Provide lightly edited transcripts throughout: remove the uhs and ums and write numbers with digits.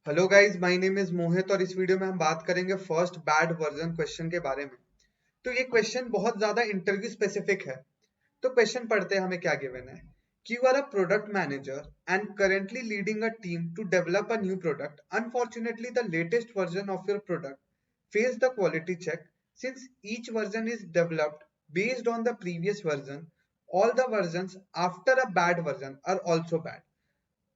Hello guys, my name is Mohit और इस video में हम बात करेंगे फर्स्ट बैड वर्जन क्वेश्चन के बारे में। तो ये क्वेश्चन बहुत ज्यादा इंटरव्यू स्पेसिफिक है। तो क्वेश्चन पढ़ते हैं, हमें क्या गिवन है कि you are a product manager and currently leading a team to develop a new product. Unfortunately the latest version of your product fails the quality check. Since each version is developed based on the previous version, all the versions after a bad version are also bad.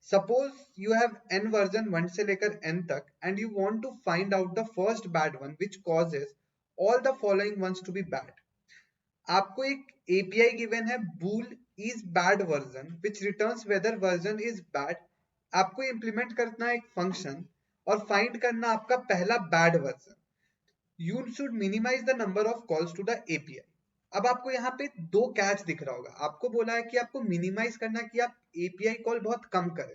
Suppose you have n version 1 से लेकर n तक and you want to find out the first bad one which causes all the following ones to be bad. आपको एक API given है bool is bad version which returns whether version is bad. आपको implement करना है एक function और find करना आपका पहला bad version. You should minimize the number of calls to the API. अब आपको यहाँ पे दो कैच दिख रहा होगा। आपको बोला है कि आपको मिनिमाइज करना कि आप API कॉल बहुत कम करें।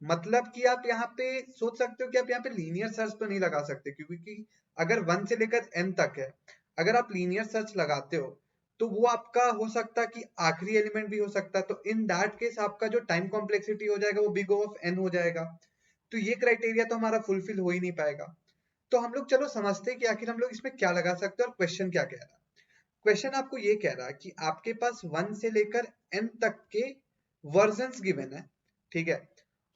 मतलब कि आप यहाँ पे सोच सकते हो कि आप यहाँ पे लीनियर सर्च तो नहीं लगा सकते, क्योंकि अगर 1 से लेकर n तक है, अगर आप लीनियर सर्च लगाते हो तो वो आपका हो सकता है कि आखिरी एलिमेंट भी हो सकता है। तो इन दैट केस आपका जो टाइम कॉम्प्लेक्सिटी हो जाएगा वो बिग O ऑफ n हो जाएगा। तो ये क्राइटेरिया तो हमारा फुलफिल हो ही नहीं पाएगा। तो हम लोग चलो समझते हैं कि आखिर हम लोग इसमें क्या लगा सकते हैं और क्वेश्चन क्या कह रहा है। क्वेश्चन आपको ये कह रहा है कि आपके पास 1 से लेकर n तक के वर्जन्स गिवन है, ठीक है।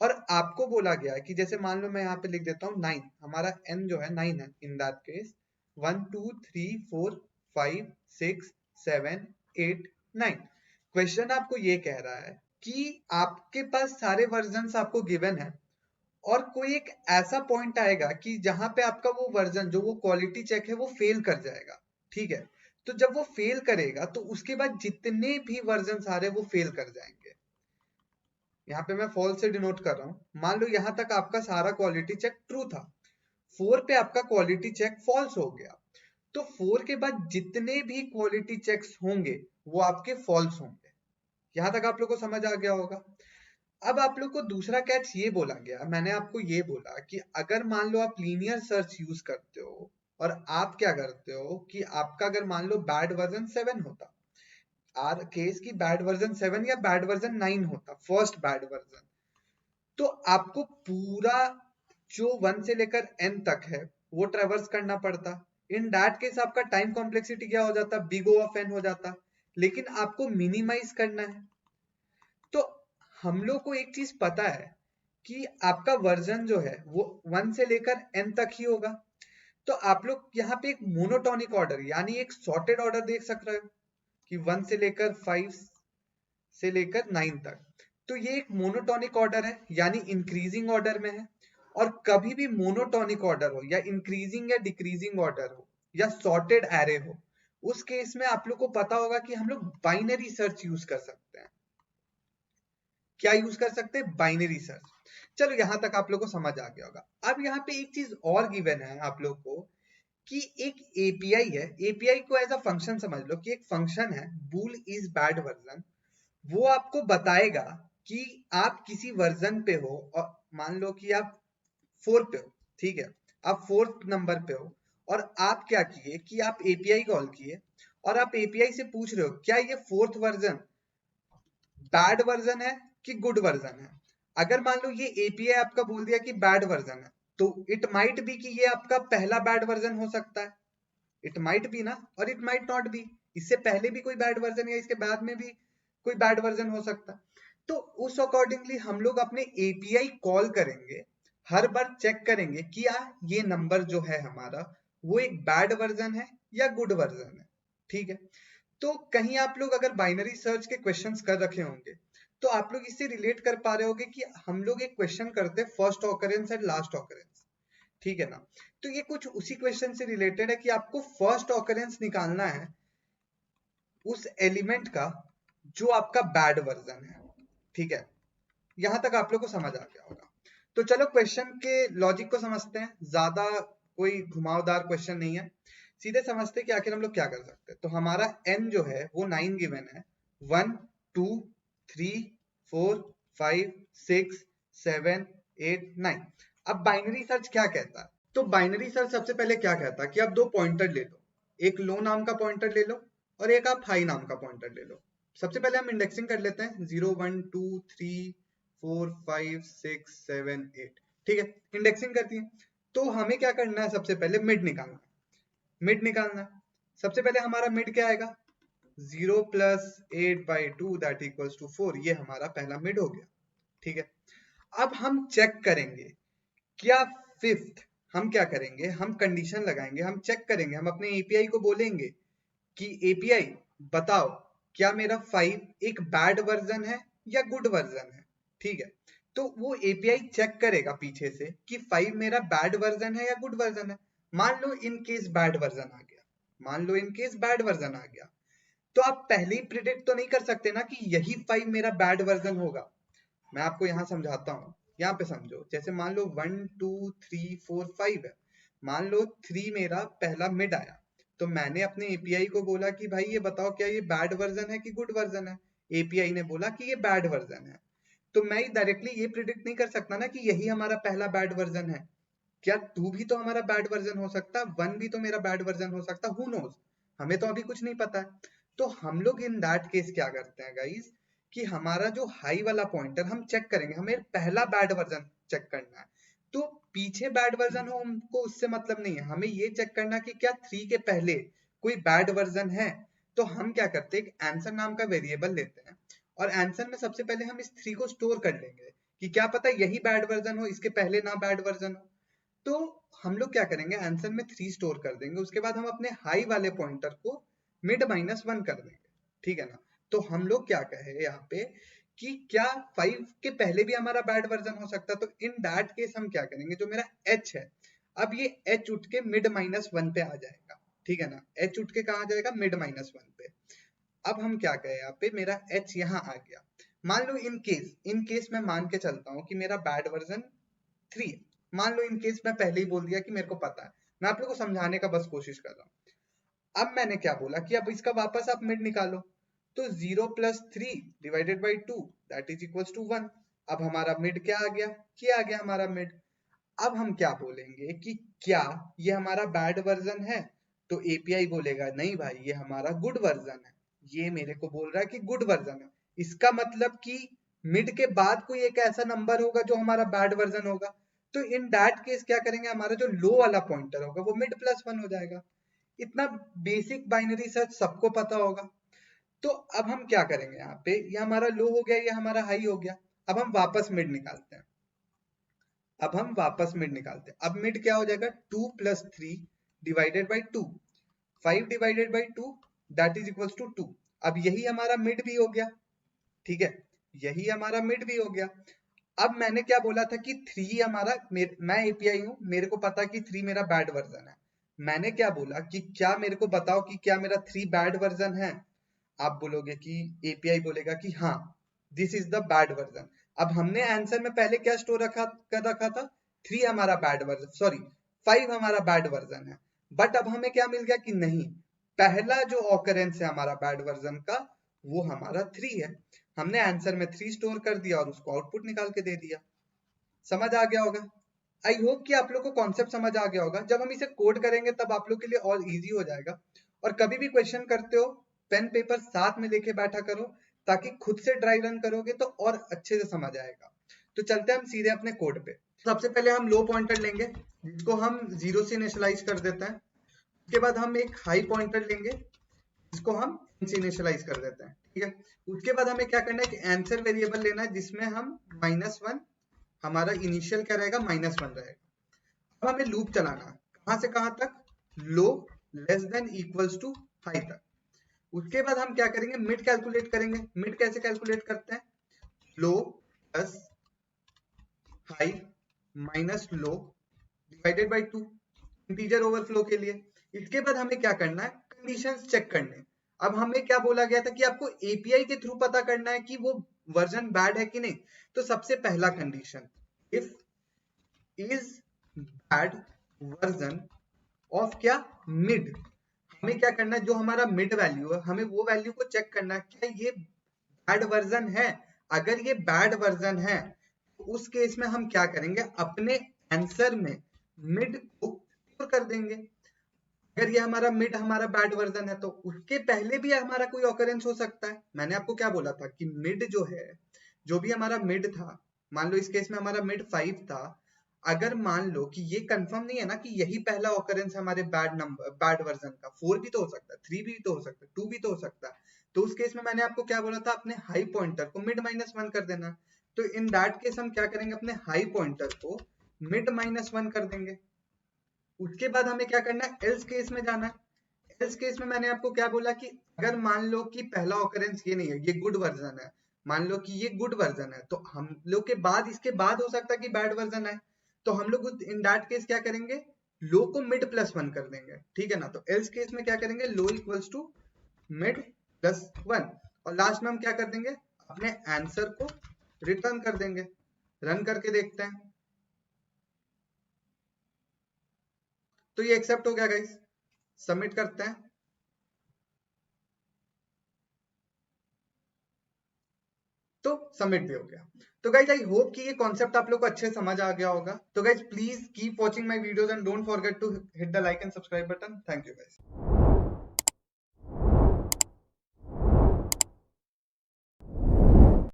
और आपको बोला गया है कि जैसे मान लो मैं यहाँ पे लिख देता हूँ 9, हमारा n जो है 9 है। In that case 1 2 3 4 5 6 7 8 9। क्वेश्चन आपको ये कह रहा है कि आपके पास सारे वर्जन्स आपको गिवन है और कोई एक ऐसा पॉइंट आएगा कि जहां पे आपका वो वर्जन जो वो क्वालिटी चेक है वो फेल कर जाएगा, ठीक है। तो जब वो फेल करेगा तो उसके बाद जितने भी वर्जन आ रहे वो फेल कर जाएंगे। यहाँ पे मैं फॉल्स से डिनोट कर रहा हूँ। मान लो यहाँ तक आपका सारा क्वालिटी चेक ट्रू था, 4 पे आपका क्वालिटी चेक फॉल्स हो गया। तो 4 के बाद जितने भी क्वालिटी चेक्स होंगे वो आपके फॉल्स होंगे। यहाँ तक आप लोग को समझ आ गया होगा। अब आप लोग को दूसरा कैच ये बोला गया, मैंने आपको ये बोला कि अगर मान लो आप लीनियर सर्च यूज करते हो और आप क्या करते हो कि आपका अगर मान लो बैड वर्जन 7 होता, आर केस की बैड वर्जन 7 या बैड वर्जन 9 होता, फर्स्ट बैड वर्जन, तो आपको पूरा जो 1 से लेकर n तक है वो ट्रेवर्स करना पड़ता। इन दैट केस आपका टाइम कॉम्प्लेक्सिटी क्या हो जाता, बिग O ऑफ n हो जाता। लेकिन आपको मिनिमाइज करना है। तो हम लोग को एक चीज पता है कि आपका वर्जन जो है वो 1 से लेकर n तक ही होगा। तो आप लोग यहाँ पे एक मोनोटोनिक ऑर्डर यानी एक सॉर्टेड ऑर्डर देख सकते हो कि 1 से लेकर 5 से लेकर 9 तक। तो ये एक मोनोटोनिक ऑर्डर है यानी इंक्रीजिंग ऑर्डर में है। और कभी भी मोनोटोनिक ऑर्डर हो या इंक्रीजिंग या डिक्रीजिंग ऑर्डर हो या सॉर्टेड एरे हो, उस केस में आप लोग को पता होगा कि हम लोग बाइनरी सर्च यूज कर सकते हैं। क्या यूज कर सकते हैं? Binary search. चलो यहां तक आप लोग को समझ आ गया होगा। अब यहाँ पे एक चीज और गिवन है आप लोग को कि एक एपीआई है। एपीआई को एज अ फंक्शन समझ लो कि एक फंक्शन है बूल इज बैड वर्जन। वो आपको बताएगा कि आप किसी वर्जन पे हो और मान लो कि आप 4 पे हो, ठीक है। आप 4th नंबर पे हो और आप क्या किए कि आप एपीआई कॉल किए और आप एपीआई से पूछ रहे हो क्या ये 4th वर्जन बैड वर्जन है कि गुड वर्जन है। अगर मान लो ये एपीआई आपका बोल दिया कि बैड वर्जन है, तो इट माइट बी कि ये आपका पहला बैड वर्जन हो सकता है। इट माइट बी ना, और इट माइट नॉट बी, इससे पहले भी कोई बैड वर्जन या इसके बाद में भी कोई बैड वर्जन हो सकता है। तो उस अकॉर्डिंगली हम लोग अपने एपीआई कॉल करेंगे, हर बार चेक करेंगे कि ये नंबर जो है हमारा वो एक बैड वर्जन है या गुड वर्जन है, ठीक है। तो कहीं आप लोग अगर बाइनरी सर्च के क्वेश्चंस कर रखे होंगे तो आप लोग इससे रिलेट कर पा रहे होंगे कि हम लोग एक क्वेश्चन करते हैं first occurrence and last occurrence, ठीक है ना। तो ये कुछ उसी क्वेश्चन से रिलेटेड है कि आपको फर्स्ट ऑकरेंस निकालना है उस एलिमेंट का जो आपका बैड वर्जन है, ठीक है। यहां तक आप लोग को समझ आ गया होगा। तो चलो क्वेश्चन के लॉजिक को समझते हैं। ज्यादा कोई घुमावदार क्वेश्चन नहीं है, सीधे समझते हैं कि आखिर हम लोग क्या कर सकते हैं। तो हमारा n जो है वो 9 गिवन है, 1 2 3 4 5 6 7 8 9। अब बाइनरी सर्च क्या कहता है? तो बाइनरी सर्च सबसे पहले क्या कहता है कि आप दो पॉइंटर ले लो, एक लो नाम का पॉइंटर ले लो और एक आप हाई नाम का पॉइंटर ले लो। सबसे पहले हम इंडेक्सिंग कर लेते हैं 0 1 2 3 4 5 6 7 8। ठीक है, इंडेक्सिंग करती है। तो हमें क्या करना है, सबसे पहले मिड निकालना है। मिड निकालना है, सबसे पहले हमारा मिड क्या आएगा, 0 प्लस 8/2 दैट इक्वल्स टू 4। ये हमारा पहला मिड हो गया। ठीक है, अब हम चेक करेंगे क्या फिफ्थ, हम क्या करेंगे, हम कंडीशन लगाएंगे, हम चेक करेंगे, हम अपने एपीआई को बोलेंगे कि एपीआई बताओ क्या मेरा 5 एक बैड वर्जन है या गुड वर्जन है। ठीक है, तो वो एपीआई चेक करेगा पीछे से कि 5 मेरा बैड वर्जन है या गुड वर्जन है। मान लो इन केस बैड वर्जन आ गया, मान लो इन केस बैड वर्जन आ गया, तो आप पहले ही प्रिडिक्ट तो नहीं कर सकते ना कि यही 5 मेरा बैड वर्जन होगा। मैं आपको यहाँ समझाता हूँ, यहाँ पे समझो। जैसे मान लो 1 2 3 4 5 है, मान लो 3 मेरा पहला मिड आया, तो मैंने अपने एपीआई को बोला कि भाई ये बताओ क्या ये बैड वर्जन है कि गुड वर्जन है। एपीआई ने बोला कि ये बैड वर्जन है, तो मैं डायरेक्टली ये प्रिडिक्ट नहीं कर सकता ना कि यही हमारा पहला बैड वर्जन है। क्या 2 भी तो हमारा बैड वर्जन हो सकता, 1 भी तो मेरा बैड वर्जन हो सकता, हु नोज, हमें तो अभी कुछ नहीं पता है। तो हम लोग इन दैट केस क्या करते हैं गाइस, कि हमारा जो हाई वाला पॉइंटर हम चेक करेंगे, हमें पहला बैड वर्जन चेक करना है। तो पीछे बैड वर्जन हो हमको उससे मतलब नहीं है, हमें ये चेक करना कि क्या 3 के पहले कोई बैड वर्जन है। तो हम क्या करते हैं, एक आंसर नाम का वेरिएबल लेते हैं, और आंसर में सबसे पहले हम इस 3 को स्टोर कर लेंगे कि क्या पता यही बैड वर्जन हो, इसके पहले ना बैड वर्जन हो। तो हम लोग क्या करेंगे, आंसर में 3 स्टोर कर देंगे, उसके बाद हम अपने हाई वाले पॉइंटर को मिड -1 कर देंगे। ठीक है ना, तो हम लोग क्या कहे यहाँ पे कि क्या 5 के पहले भी हमारा बैड वर्जन हो सकता है। तो इन दैट केस हम क्या करेंगे, जो मेरा h है, अब ये h उठ के मिड -1 पे आ जाएगा। ठीक है ना, h उठ के कहाँ जाएगा, मिड -1 पे। अब हम क्या कहें, यहाँ पे मेरा h यहाँ आ गया। मान लो इन केस मैं मान के चलता हूँ कि मेरा बैड वर्जन 3 है। मान लो इन केस मैं पहले ही बोल दिया कि मेरे को पता है, मैं आप लोग को समझाने का बस कोशिश कर रहा हूँ। अब मैंने क्या बोला कि अब इसका वापस आप मिड निकालो, तो 0 plus 3 divided by 2 that is equals to 1। अब हमारा मिड क्या आ गया, क्या आ गया हमारा मिड। अब हम क्या बोलेंगे कि क्या ये हमारा बैड वर्जन है, तो एपीआई बोलेगा नहीं भाई ये हमारा गुड वर्जन है। ये मेरे को बोल रहा है कि गुड वर्जन है, इसका मतलब कि मिड के बाद कोई एक ऐसा नंबर होगा जो हमारा बैड वर्जन होगा। तो इन दैट केस क्या करेंगे, हमारा जो लो वाला पॉइंटर होगा वो मिड +1 हो जाएगा। इतना बेसिक बाइनरी सर्च सबको पता होगा। तो अब हम क्या करेंगे, यहाँ पे ये हमारा लो हो गया, ये हमारा हाई हो गया। अब हम वापस मिड निकालते हैं, अब मिड क्या हो जाएगा, 2 plus 3 divided by 2, 5 divided by 2 that is equals to 2। अब यही हमारा मिड भी हो गया। ठीक है, यही हमारा मिड भी हो गया। अब मैंने क्या बोला था कि 3 हमारा, मैं एपीआई हूं, मेरे को पता कि 3 मेरा बैड वर्जन है। मैंने क्या बोला कि क्या मेरे को बताओ कि क्या मेरा 3 बैड वर्जन है। आप बोलोगे कि एपीआई बोलेगा कि हाँ this is the bad version. अब हमने आंसर में पहले क्या स्टोर कर रखा था, 3 हमारा बैड वर्जन, सॉरी 5 हमारा बैड वर्जन है। बट अब हमें क्या मिल गया कि नहीं, पहला जो ऑकरेंस है हमारा बैड वर्जन का वो हमारा 3 है। हमने आंसर में 3 स्टोर कर दिया और उसको आउटपुट निकाल के दे दिया। समझ आ गया होगा। आई होप कि आप लोग को कॉन्सेप्ट समझ आ गया होगा। जब हम इसे कोड करेंगे तब आप लोग के लिए और इजी हो जाएगा। और कभी भी क्वेश्चन करते हो पेन पेपर साथ में लेके बैठा करो, ताकि खुद से ड्राई रन करोगे तो और अच्छे से समझ आएगा। तो चलते हैं हम सीधे अपने कोड पे। सबसे पहले हम लो पॉइंटर लेंगे जिसको हम 0 से इनिशियलाइज कर देते हैं। उसके बाद हम एक हाई पॉइंटर लेंगे जिसको हम से इनिशियलाइज कर देते हैं। ठीक है, उसके बाद हमें क्या करना है कि आंसर वेरिएबल लेना है जिसमें हम -1, हमारा इनिशियल क्या रहेगा, -1 रहेगा। अब हमें लूप चलाना, कहां से कहां तक, low less than equals to high तक। उसके बाद हम क्या करेंगे, मिड कैलकुलेट करेंगे। मिड कैसे कैलकुलेट करते हैं, low plus high minus low divided by 2, integer overflow के लिए। इसके बाद हमें क्या करना है, कंडीशंस चेक करने। अब हमें क्या बोला गया था कि आपको एपीआई के थ्रू पता करना है कि वो वर्जन बैड है कि नहीं। तो सबसे पहला condition, if is bad version of क्या, मिड। हमें क्या करना है, जो हमारा मिड वैल्यू है हमें वो वैल्यू को चेक करना है, क्या ये बैड वर्जन है। अगर ये बैड वर्जन है तो उस केस में हम क्या करेंगे, अपने आंसर में मिड को स्टोर कर देंगे। अगर ये हमारा मिड हमारा बैड वर्जन है तो उसके पहले भी हमारा कोई ऑकरेंस हो सकता है। मैंने आपको क्या बोला था कि मिड जो है, जो भी हमारा मिड था, मान लो इस केस में हमारा मिड 5 था, अगर मान लो कि ये कंफर्म नहीं है ना कि यही पहला ऑकरेंस है हमारे बैड वर्जन का, 4 भी तो हो सकता है, 3 भी तो हो सकता है, 2 भी तो हो सकता है। तो उस केस में मैंने आपको क्या बोला था, अपने हाई पॉइंटर को मिड -1 कर देना। तो इन दैट केस हम क्या करेंगे, अपने हाई पॉइंटर को मिड -1 कर देंगे। उसके बाद हमें क्या करना है, एल्स केस में जाना है। एल्स केस में मैंने आपको क्या बोला कि अगर मान लो कि पहला ऑकरेंस ये नहीं है, ये गुड वर्जन है, मान लो कि ये गुड वर्जन है, तो हम लोग के बाद इसके बाद हो सकता है कि बैड वर्जन है। तो हम लोग इन दैट केस क्या करेंगे, लो को मिड +1 कर देंगे, ठीक है ना। तो एल्स केस में क्या करेंगे, लो इक्वल्स टू मिड +1, और लास्ट में हम क्या कर देंगे, अपने आंसर को रिटर्न कर देंगे। रन करके देखते हैं। तो ये एक्सेप्ट हो गया गाइस, सबमिट करते हैं। तो सबमिट भी हो गया। तो गाइज आई होप कि ये कॉन्सेप्ट आप लोग को अच्छे समझ आ गया होगा। तो guys please keep watching my videos and don't forget to hit the like and subscribe button. Thank you guys.